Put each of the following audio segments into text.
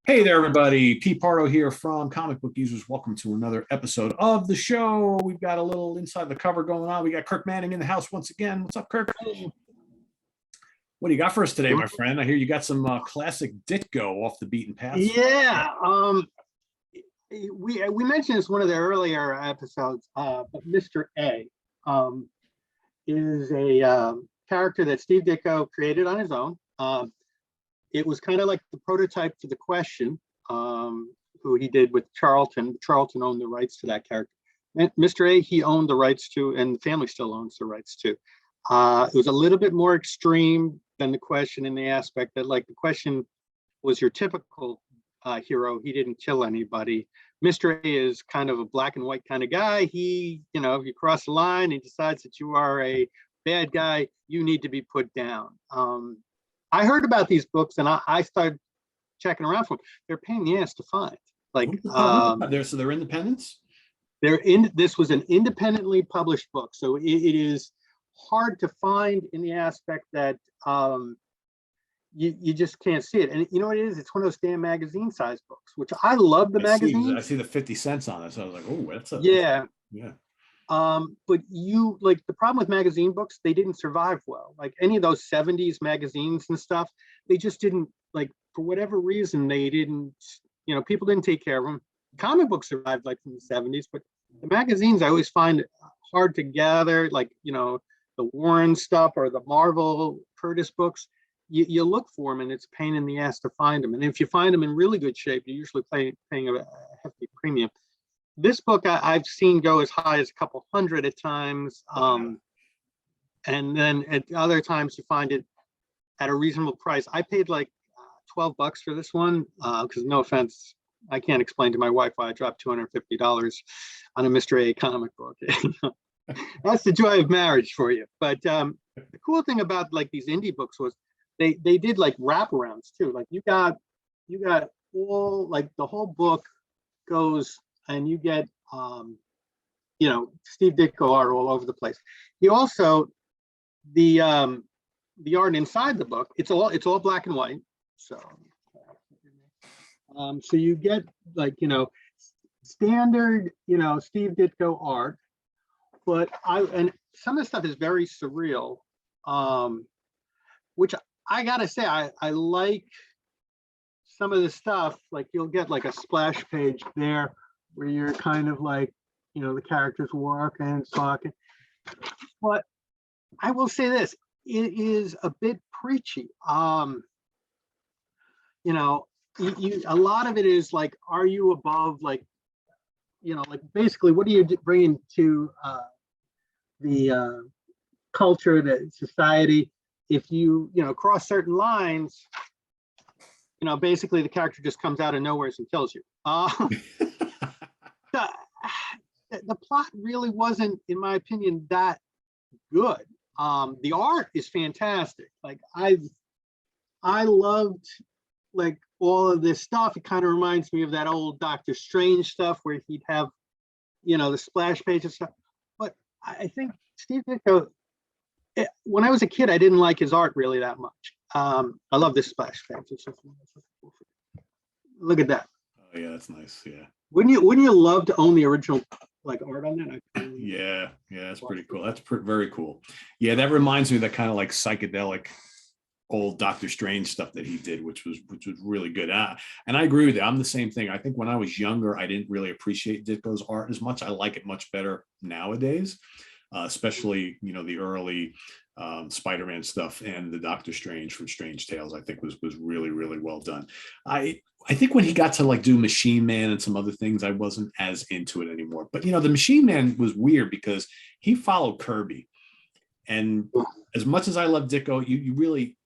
Hey there, everybody. Pete Pardo here from Comic Book Users. Welcome to another episode of the show. We've got a little inside the cover going on. We got Kirk Manning in the house once again. What's up, Kirk? What do you got for us today, my friend? I hear you got some classic Ditko off the beaten path. Yeah, we mentioned this one of the earlier episodes, but Mr. A is a character that Steve Ditko created on his own. It was kind of like the prototype for The Question, who he did with Charlton. Charlton owned the rights to that character. And Mr. A, he owned the rights to, and the family still owns the rights to. It was a little bit more extreme than The Question in the aspect that, like, The Question was your typical hero. He didn't kill anybody. Mr. A is kind of a black and white kind of guy. He, if you cross the line, he decides that you are a bad guy, you need to be put down. I heard about these books and I started checking around for them. They're a pain in the ass to find. They're independents? This was an independently published book. So it is hard to find in the aspect that you just can't see it. And you know what it is? It's one of those damn magazine size books, which I love the magazines. I see the 50 cents on it. So I was like, oh, that's a yeah. Yeah. But the problem with magazine books, they didn't survive well. Like any of those 70s magazines and stuff, they just didn't, like, for whatever reason, they didn't, people didn't take care of them. Comic books survived like from the 70s, but the magazines I always find hard to gather, like, the Warren stuff or the Marvel Curtis books. You look for them and it's a pain in the ass to find them. And if you find them in really good shape, you're usually paying a hefty premium. This book I've seen go as high as a couple hundred at times. And then at other times you find it at a reasonable price. I paid like $12 for this one because, no offense, I can't explain to my wife why I dropped $250 on a Mr. A comic book. That's the joy of marriage for you. But the cool thing about like these indie books was they did like wraparounds too. Like you got all, like, the whole book goes and you get Steve Ditko art all over the place. He also, the art inside the book, it's all black and white. So so you get, like, standard, Steve Ditko art, but and some of the stuff is very surreal, which I gotta say, I like some of the stuff. Like you'll get like a splash page there where you're kind of like, the characters walking and talking. But I will say this, it is a bit preachy. A lot of it is like, are you above, like, like basically, what are you bringing to the culture, the society? If you, cross certain lines, basically the character just comes out of nowhere and kills you. The plot really wasn't, in my opinion, that good. The art is fantastic. Like I loved, like, all of this stuff. It kind of reminds me of that old Doctor Strange stuff where he'd have, the splash page and stuff. But I think Steve Ditko, when I was a kid, I didn't like his art really that much. I love this splash page. Look at that. Oh yeah, that's nice. Yeah. Wouldn't you love to own the original, like, art on that? Yeah, that's pretty cool. That's very cool. Yeah, that reminds me of that kind of like psychedelic old Doctor Strange stuff that he did, which was really good. And I agree with you. I'm the same thing. I think when I was younger, I didn't really appreciate Ditko's art as much. I like it much better nowadays, especially the early Spider-Man stuff and the Doctor Strange from Strange Tales. I think was really, really well done. I think when he got to like do Machine Man and some other things, I wasn't as into it anymore. But the Machine Man was weird because he followed Kirby, and as much as I love Ditko, you really,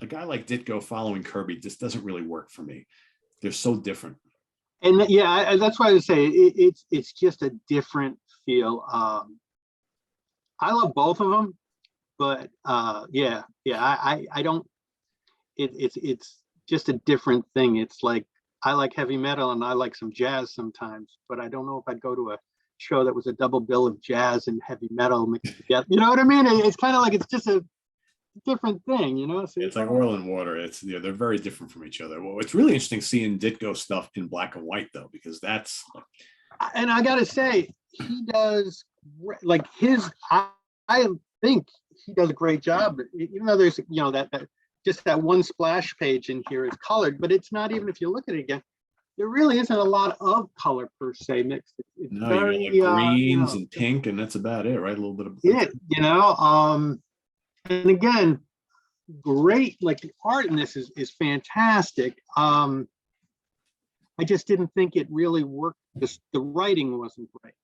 a guy like Ditko following Kirby just doesn't really work for me. They're so different. And yeah, that's why I would say it's just a different feel. I love both of them, but I don't. It's just a different thing. It's like, I like heavy metal and I like some jazz sometimes, but I don't know if I'd go to a show that was a double bill of jazz and heavy metal mixed together. You know what I mean? It's kind of like, it's just a different thing, you know? So It's like oil and water. It's, you know, they're very different from each other. Well, it's really interesting seeing Ditko stuff in black and white though, because that's and I gotta say, he does like I think he does a great job, even though there's, you know, that just that one splash page in here is colored, but it's not, even if you look at it again, there really isn't a lot of color per se mixed. It's no, very, you got like you greens know, and pink, and that's about it, right? A little bit of it, you know, and again, great, like the art in this is fantastic. I just didn't think it really worked. The writing wasn't great.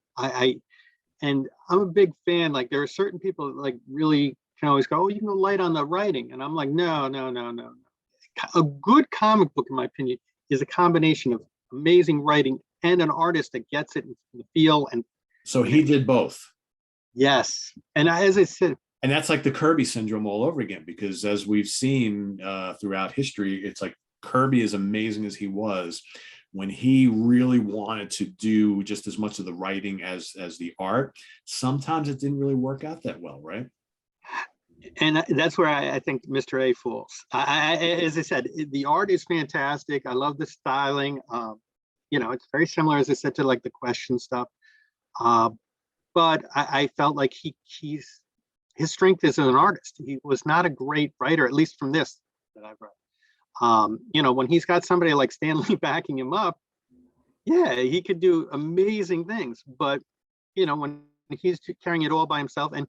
And I'm a big fan. Like there are certain people that like really can always go, oh, you can go light on the writing. And I'm like, no, no, no, no. A good comic book, in my opinion, is a combination of amazing writing and an artist that gets it in the feel. And so he did both. yes. And as I said, And that's like the Kirby syndrome all over again, because as we've seen throughout history, it's like Kirby, as amazing as he was, when he really wanted to do just as much of the writing as the art, sometimes it didn't really work out that well, right? and that's where I think Mr. A falls. As I said, the art is fantastic. I love the styling. You know, it's very similar, as I said, to like the question stuff. But I felt like his strength is as an artist. He was not a great writer, at least from this that I've read. You know, when he's got somebody like Stan Lee backing him up, yeah, he could do amazing things. But, you know, when he's carrying it all by himself, and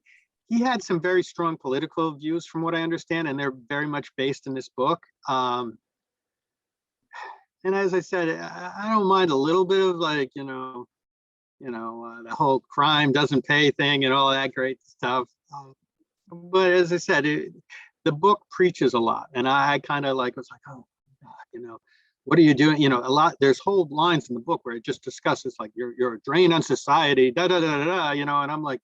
he had some very strong political views from what I understand, and they're very much based in this book. And as I said, I don't mind a little bit of like, the whole crime doesn't pay thing and all that great stuff. But as I said, the book preaches a lot, and I kind of like was like, oh God, you know, what are you doing? You know, a lot. There's whole lines in the book where it just discusses like you're a drain on society, da da da da da. You know, and I'm like,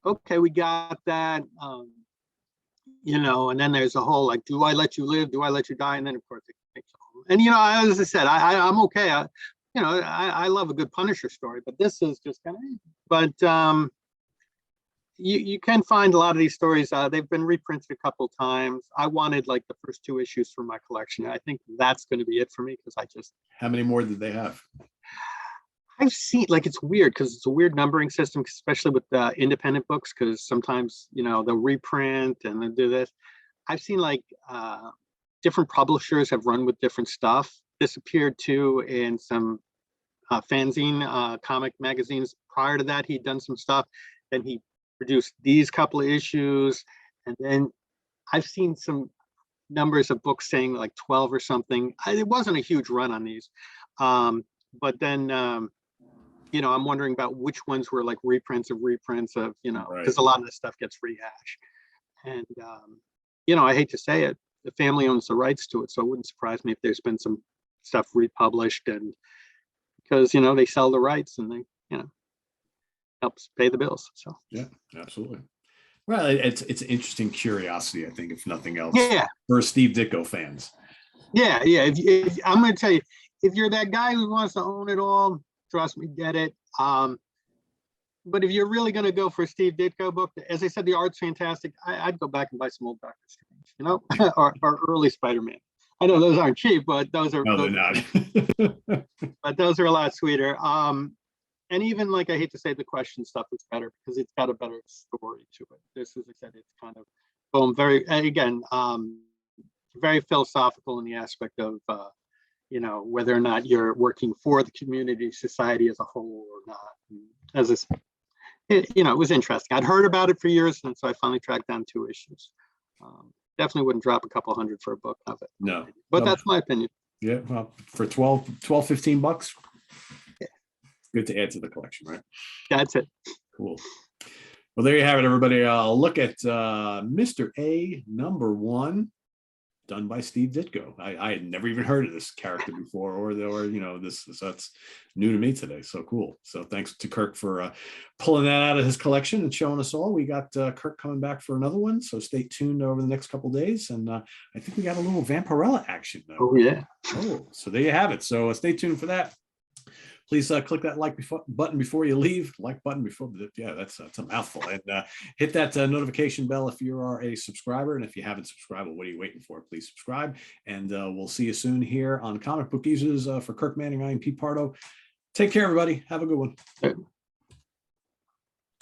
okay, we got that. You know, and then there's a whole like, do I let you live? Do I let you die? And then of course it makes a whole. And you know, as I said, I'm okay. I love a good Punisher story, but this is just kind of. But you can find a lot of these stories. They've been reprinted a couple times. I wanted like the first 2 issues for my collection. I think that's going to be it for me because I just. How many more did they have? I've seen, like, it's weird because it's a weird numbering system, especially with independent books, because sometimes, you know, they'll reprint and they'll do this. I've seen like different publishers have run with different stuff. This appeared too in some fanzine comic magazines. Prior to that, he'd done some stuff. Then he produced these couple of issues. And then I've seen some numbers of books saying like 12 or something. It wasn't a huge run on these. But then, you know, I'm wondering about which ones were like reprints of, you know, because a lot of this stuff gets rehashed. And, you know, I hate to say it, the family owns the rights to it. So it wouldn't surprise me if there's been some stuff republished, and because, you know, they sell the rights and they, you know, helps pay the bills. So, yeah, absolutely. Well, it's interesting curiosity, I think, if nothing else. Yeah. For Steve Ditko fans. Yeah. Yeah. If I'm going to tell you, if you're that guy who wants to own it all, trust me, get it. But if you're really going to go for a Steve Ditko book, as I said, the art's fantastic. I'd go back and buy some old Doctor Strange, you know, or early Spider-Man. I know those aren't cheap, but those are. No, they're not. But those are a lot sweeter. And even like, I hate to say, the question stuff is better because it's got a better story to it. This, as I said, it's kind of boom, very, again, very philosophical in the aspect of, you know, whether or not you're working for the community, society as a whole or not. And as this, you know, it was interesting. I'd heard about it for years, and so I finally tracked down 2 issues. Definitely wouldn't drop a couple $100 for a book of it. No. But that's my opinion. Yeah, well, for 15 bucks. Yeah. Good to add to the collection, right? That's it. Cool. Well, there you have it, everybody. Look at Mr. A #1, done by Steve Ditko. I had never even heard of this character before, or you know, this, so that's new to me today. So cool. So thanks to Kirk for pulling that out of his collection and showing us all. We got Kirk coming back for another one, so stay tuned over the next couple of days. And I think we got a little Vampirella action though. Oh yeah. Oh, so there you have it. So stay tuned for that. please click that button before you leave. Like button before, yeah, that's a mouthful. And hit that notification bell if you are a subscriber. And if you haven't subscribed, well, what are you waiting for? Please subscribe. And we'll see you soon here on Comic Book Geezers. For Kirk Manning, I am Pete Pardo. Take care, everybody. Have a good one.